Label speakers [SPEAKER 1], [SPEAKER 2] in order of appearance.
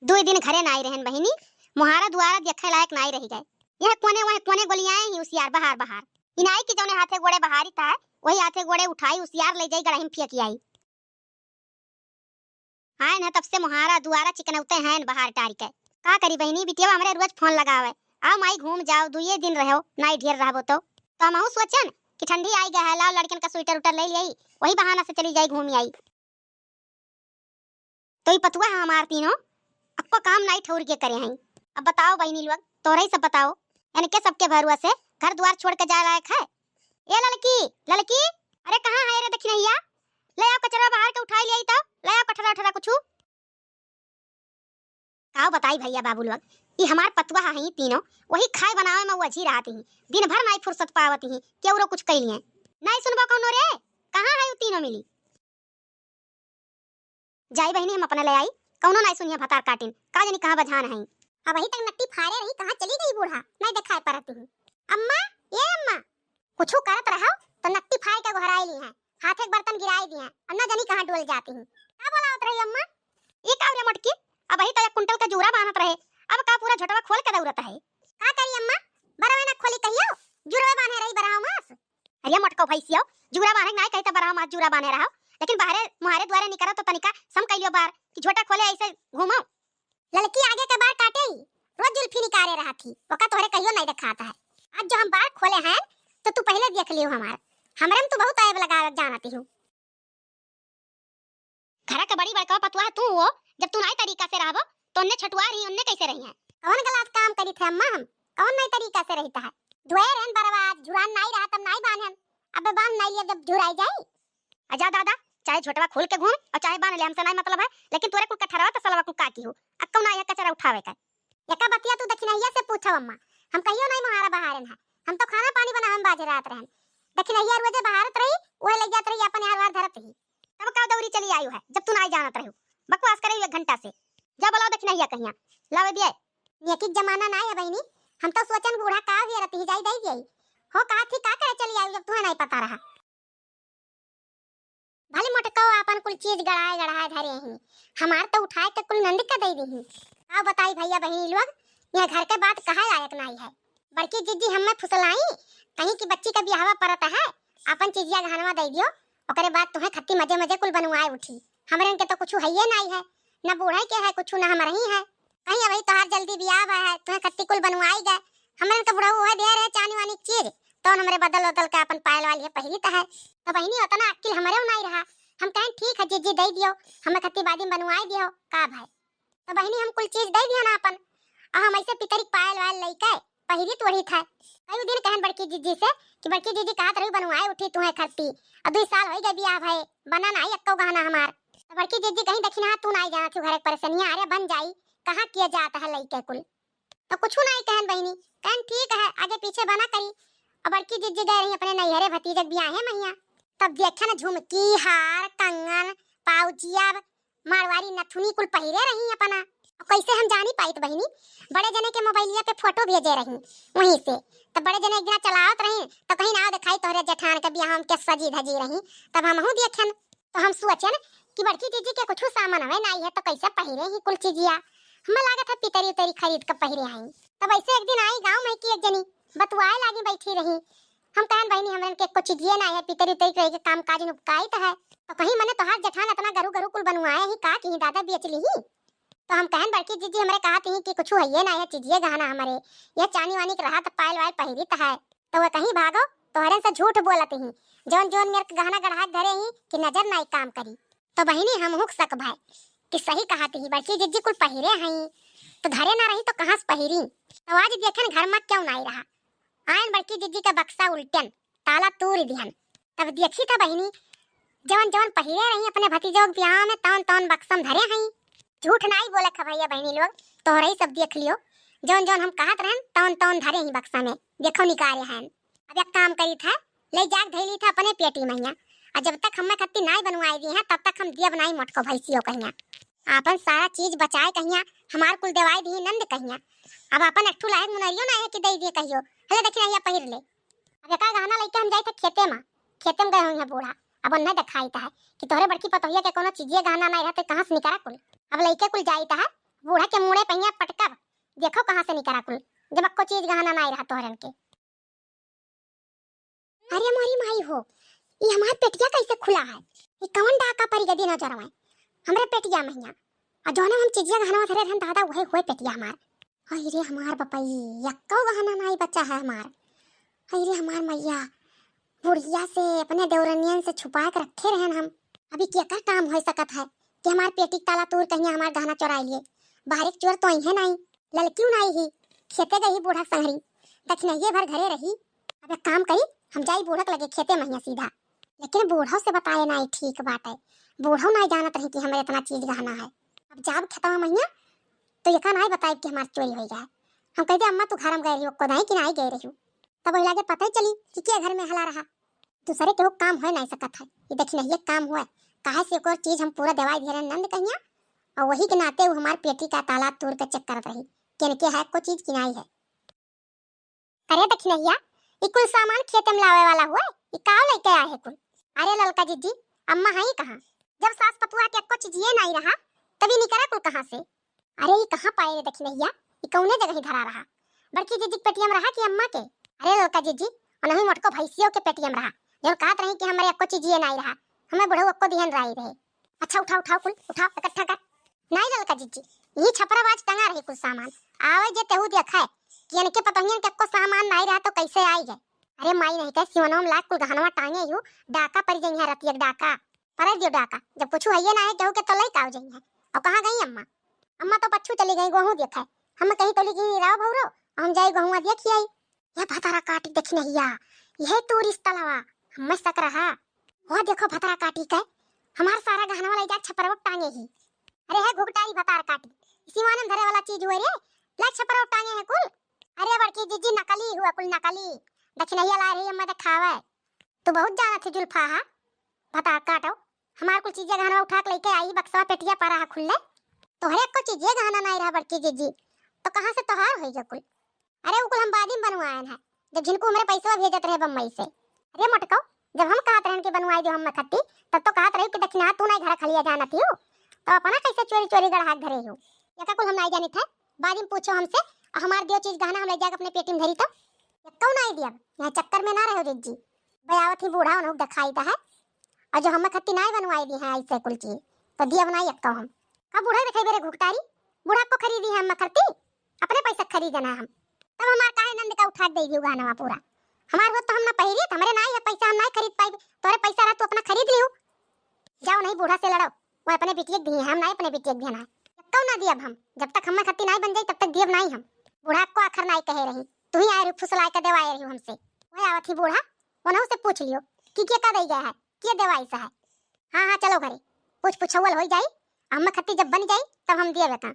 [SPEAKER 1] दो दिन घरे नाई रहन बहिनी, मुहारा दुआरा देखे लायक नाई रही गए। यह कोने वह कोने गोलियां ही उसियार बहार बहार इनाई की जौने हाथे गोड़े बहारी था वही हाथे गोड़े उठाई उसियार ले जाई गड़हिन फेंकी आई। हाय ना तब से मुहारा दुआरा चिकनौते हैं बहार टारी के। का करी बहिनी, बिटिया हमरे रोज फोन लगावे आओ माई घूम जाओ, दुए दिन रहो नाई ढेर रहबो तो हमहू सोचन कि ठंडी आई गया है, लाओ लड़कन का स्वेटर उटर ले लिया, वही बहाना से चली जाई घूम आई। तो ये पतुआ है हमार तीनों अक्को काम नहीं ठौर के करे हैं। अब बताओ बहनी लोग, तोरा ही सब बताओ, यानी के सबके भरुआ से घर द्वार छोड़ के जा लायक है। ए लड़की लड़की, अरे कहाँ है रे दखिनैया, ले आओ कचरा बाहर के उठाई ले आई, तो ले आओ कठरा ठरा कुछ काओ बताई भैया बाबू लोग। ये हमार पतुआ है तीनों, वही खाए बनावे में वजी रहती ही, दिन भर नहीं फुर्सत पावती ही, केवरो कुछ कैलिए नहीं सुनबो कौनो रे। कहाँ है वो तीनों मिली जाई बहनी, हम अपने ले आई, कौनो नहीं सुनिया भतार काटिन का जानी कहां बजान है। अब वही तक नट्टी फारे रही, कहां चली गई बूढ़ा नहीं दिखाई परती हूं। अम्मा ये अम्मा कुछ करत रहो तो नट्टी फाड़ के घराई ली है, हाथ एक बर्तन गिराई दिए अन्ना जानी कहां डोल जाती हूं। का बोलावत रही अम्मा, ये का रे मोटकी, अब वही तो एक कुंटल का जूरा बांधत रहे, अब का पूरा झोटवा खोल के दौड़त है। का करी अम्मा, बरवे ना खोली कहियो, जूरवे बांधे रही बराव मास। अरे मोटको भैसियो, जूरा बांधे नहीं कहता बराव मास जूरा बांधे रहो, लेकिन बाहरे मुहारे द्वारे निकरा तो तनिका सम कइयो बार कि झोटा खोले ऐसे घूमो। लड़की आगे के बार काटे ही रोज जुल्फी निकाले रहा थी, ओका तोहरे कहियो नहीं दिखाता है। आज जो हम बार खोले हैं तो तू पहले देख लियो, हमरे में तू बहुत ऐब लगा जानती हूं। घर का बड़ी बड़का पतुआ तू हो, जब तू नहीं तरीका से रहबो तो उन्ने छटुआ रही, उन्ने कैसे रही है। कौन गलत काम करी थे अम्मा, हम कौन नहीं तरीका से रहता है। दुएर हन बर्बाद, झुरान नहीं रहा तब नहीं बांधन, अब बांध नहीं लिया जब झुराई जाई। आजा दादा, चाहे झोटवा खोल के घूम और चाहे बांध ले, हमसे नहीं मतलब है, लेकिन तोरे कुल कठरवा तो सलवा कुल काटी हो अक्को ना ये कचरा उठावे का। यका बतिया तू दखिनैया से पूछो अम्मा, हम कहियो नहीं मुहारा बहारन है, हम तो खाना पानी बनावे में बाजे रात रहन। दखिनैया रोजे बहारत रही, ओए ले जात रही अपन हार धरत ही, तब का दौरी चली आयु है जब तू नहीं जानत रहो, बकवास करे 1 घंटा से। जा बोलाओ दखिनैया कहिया लावे दिए, नेकी जमाना नहीं है बहनी, हम तो सोचन बूढ़ा का भी रहती जाई दई गई हो, कहा थी का करे चली आयु जब तुम्हें नहीं पता रहा। भले मोटको अपन कुल चीज गड़ाए गड़ाए धरे ही, हमार तो उठाए के कुल नंद का दे दी। अब बताई भैया बहनी लोग, यह घर के बात कहा लायक नहीं है। बड़की जिज्जी हमें फुसलाई कहीं की बच्ची का ब्याह परत है, अपन चीजिया गहनवा दे दियो, ओकरे बाद तुम्हें खत्ती मजे मजे कुल बनवाए उठी। हमरे के तो कुछ है ये नहीं है, ना बूढ़ा के है कुछ ना हमारे ही है, कहीं अभी तोहार जल्दी ब्याह है तुम्हें खत्ती कुल बनवाई गए, हमरे के बुढ़ा हुआ दे रहे चानी वानी चीज तो हमरे बदल बदल के अपन पायल वाली पहली तो है। तो बहनी उतना अक्ल हमरे नहीं रहा, हम कहें ठीक है जीजी दे दियो, हमें खत्ती बादी बनवाई दियो का भाई। तो बहनी हम कुल चीज दे दियो ना अपन, और हम ऐसे पितरी पायल वाल लेके पहिरी तोड़ी था। कई दिन कहन बड़की जीजी से कि बड़की जीजी कहत रही बनवाए उठी तुम्हें खत्ती, अब 2 साल हो गए ब्याह भाई बना नहीं अक्को गहना हमार। तो बड़की जीजी कहीं दखिना तू नहीं जाना थी घर परेशानियां अरे बन जाई, कहां किया जाता है लइके कुल। तो कुछ नहीं कहन बहनी, कहन ठीक है आगे पीछे बना करी। अब बड़की जीजी गए रही अपने नैहरे भतीजे ब्याह है मैया, तब देखे ना झुमकी हार कंगन पाउचिया मारवाड़ी नथुनी कुल पहिरे रही अपना। और कैसे हम जानी पाई तो बहनी, बड़े जने के मोबाइलिया पे फोटो भेजे रही वहीं से, तो बड़े जने एक दिन चलावत रही तो कहीं ना दिखाई तोहरे जेठान के ब्याह हम के सजी धजी रही, तब हमहू देखन तो हम सोचन कि बड़की जीजी के कुछ सामान हवे नहीं है तो कैसे पहिरे ही कुल चीजिया, हमें लागत है पितरी उतरी खरीद के पहिरे आई। तब ऐसे एक दिन आई गांव में की एक जनी बतवाए लागी बैठी रही, हम कहन बहनी हमरन के कुछ जिए ना है पितरी उतरी रही के काम काज नुपकाई तो है, तो कहीं मने तोहार जेठान इतना गरु गरु कुल बनवाए ही का कि दादा बेच ली ही। तो हम कहन बड़की जीजी हमरे कहत ही कि कुछ है ये ना है चीजिए गहना हमारे ये चानी वानी के रहा तो पायल वायल पहिरी तो है, तो वो कहीं भागो तोहरे से झूठ बोलत ही जौन जौन मेरे गहना गढ़ा धरे ही कि नजर नहीं काम करी। तो बहनी हम हुक सक भाई कि सही कहती ही बड़की जीजी कुल पहिरे हैं तो धरे ना रही तो कहां से पहिरी। तो आज देखन घर में क्यों नहीं रहा, आयन बड़की जीजी का बक्सा उल्टन ताला तोड़ दिहन, तब देखी था बहनी जवन जवन पहिरे रही अपने भतीजों के ब्याह में तौन तौन बक्सम धरे हैं। झूठ नहीं बोले भैया बहनी लोग, तोहरे ही सब देख लियो जौन जौन हम कहत रहन तौन तौन धरे ही बक्सा में देखो निकाले हैं। अब एक काम करी था ले जाग धैली था अपने पेटी मैया, और जब तक हमें खत्ती नहीं बनवाई दी है तब तक हम देव नहीं मोटको भैसियो कहिया, अपन सारा चीज बचाए कहिया हमार कुल देवाई दी नंद कहिया। अब अपन अट्ठू लायक मुनरियो ना है कि दे दिए कहियो हले देखिना या पहिर ले। अब का गहना लेके हम जाए थे खेते में गए हुए बूढ़ा, अब न दिखाई था कि तोहरे बड़की पतोहिया के कोनो चीजिए गहना नहीं रहते कहां से निकारा कुल। अब लइके कुल जाई था बूढ़ा के मुड़े पहिया पटका देखो कहाँ से निकला कुल, जब अक्को चीज गहना नहीं रहा तोहरन के। अरे हमारी माई हो, ये हमार पेटिया कैसे खुला है? ये कौन डाका परी गदी नजर आवे हमरे पेटिया में? आ जोना हम चीजिया गहना धरे रहन दादा वही हुए पेटिया हमार। हाय रे हमार बपई, यक्को गहना नहीं बचा है हमार। हाय रे हमार मैया, बुढ़िया से अपने देवरनियन से छुपा के रखे रहन हम। अभी क्या का काम हो सकत है कि हमार पेटी ताला तोड़ कहीं हमार गहना चुरा लिए? बाहर एक चोर तो ही नहीं, लड़कियों नहीं ही खेते गई बूढ़ा संगरी, दक्षिणिये भर घरे रही। अब एक काम करी, हम जाई बूढ़क लगे खेते महिया सीधा, लेकिन बूढ़ों से बताए नहीं ठीक बात है। बूढ़ों नहीं जानत रही कि हमें इतना चीज गहना है। अब जाब खेतवा महिया तो ये का नहीं बताए कि हमार चोरी हो जाए। हम कहते अम्मा तू घर में गई रही को नहीं कि नहीं गई रही, तब वही लागे पता ही चली कि क्या घर में हला रहा। दूसरे के काम हो नहीं सकत है, ये दक्षिणिये काम हुआ काहे से कोई चीज हम पूरा दवाई धीरे नंद कहिया, और वही के नाते वो हमार पेटी का ताला तोड़ के चेक करत रही कि के है को चीज की नहीं है। अरे दक्षिणिया, ये कुल सामान खेत में लावे वाला हुआ, ये का लेके आए है कुल? अरे ललका जीजी, अम्मा है कहाँ? जब सास पतुआ के कुछ जिए नहीं रहा तभी निकला कुल कहाँ से? अरे ये कहाँ पाए रे दक्षिणिया, ये कौने जगह ही धरा रहा? बड़की जीजी के पेटिया में रहा कि अम्मा के? अरे ललका जीजी, नहीं मोटको भैंसियों के पेटिया में रहा, जो कहत रही कि हमारे कुछ जिए नहीं रहा, हमें बुढ़ऊ को ध्यान रही रहे। अच्छा उठाओ उठाओ कुल उठाओ इकट्ठा कर। नहीं ललका जीजी, ये छपराबाज टंगा रही कुछ सामान, आवे जे तेहू देखा है कि इनके पतंगियन के को सामान नहीं रहा तो कैसे आई है? अरे माई नहीं कह सिवनों में लाख कुल गहनवा टांगे यू डाका पड़ गई है रतिया डाका पर दियो डाका, जब कुछ हइये ना है केहू के तो लई काव जई है। और कहां गई अम्मा? अम्मा तो पछू चली गई गहूं देखा है, हम कहीं तो लिखी राव भौरो हम जाई गहुआ देखी आई। ये भतारा काटी देख नहिया, यह तो रिश्ता लवा हम सक रहा हो। देखो भतारा काटी के हमार सारा गहनवा ले जा छपरवा टांगे ही। अरे है घुगटारी भतार काटी, इसी मानन धरे वाला चीज हुए रे, ला छपरवा टांगे है कुल। अरे बड़की जीजी नकली हुआ कुल नकली, दक्षिणिया ला रही अम्मा दिखावे। तू बहुत जाना थी जुल्फा हा, भतार काटो हमार कुल चीजें गहना उठा के लेके आई बक्सवा पेटिया पड़ा है खुले, तोहरे को चीजें गहना नहीं रहा बड़की जीजी तो कहां से तोहार होई जो कुल? अरे वो कुल हम बादी में बनवाए हैं जब जिनको हमारे पैसा भेजत रहे बम्बई से। अरे मटको, जब हम कहत रहन के बनवाई दो हम खट्टी तब तो कहत रही कि दक्षिणा तू नहीं घर खलिया जानती हो, तो अपना कैसे चोरी चोरी गढ़ा घरे हो? ये का कुल हम नहीं जानी थे, बादी में पूछो हमसे, हमार दियो चीज गहना हम ले जाके अपने पेटी में धरी तो कौन नहीं दिया। यहाँ चक्कर में ना रहो जीजी, बयावत ही बूढ़ा उन्होंने दिखाई था है, और जो हम खट्टी नहीं बनवाई दी है ऐसे कुल चीज तो दिया बनाई अक्का हम का बूढ़ा दिखाई मेरे घुगटारी बूढ़ा को खरीदी है हम खट्टी अपने पैसा खरीदना हम, तब हमार काहे नंद का उठा दे दियो गहना पूरा हमार हो तो हम ना पहिरी, हमारे नहीं है पैसा हम नहीं खरीद पाई, तोरे पैसा रहा तो अपना खरीद लियो। जाओ नहीं बूढ़ा से लड़ो, वो अपने बिटिया दिए हम नहीं अपने बिटिया देना है, क्यों ना दिया हम जब तक हम खट्टी नहीं बन जाई तब तक दिया नहीं हम। बूढ़ा को आखिर नहीं कहे रही, तू ही आए फुसलाए के देवाए रही हमसे, वही आवत ही बूढ़ा वनों से पूछ लियो कि क्या का दे गया है क्या देवाई सा है। हाँ हाँ चलो घरे पूछ पुछौल हो जाई, हम खट्टी जब बन जाई तब हम दिए बेटा।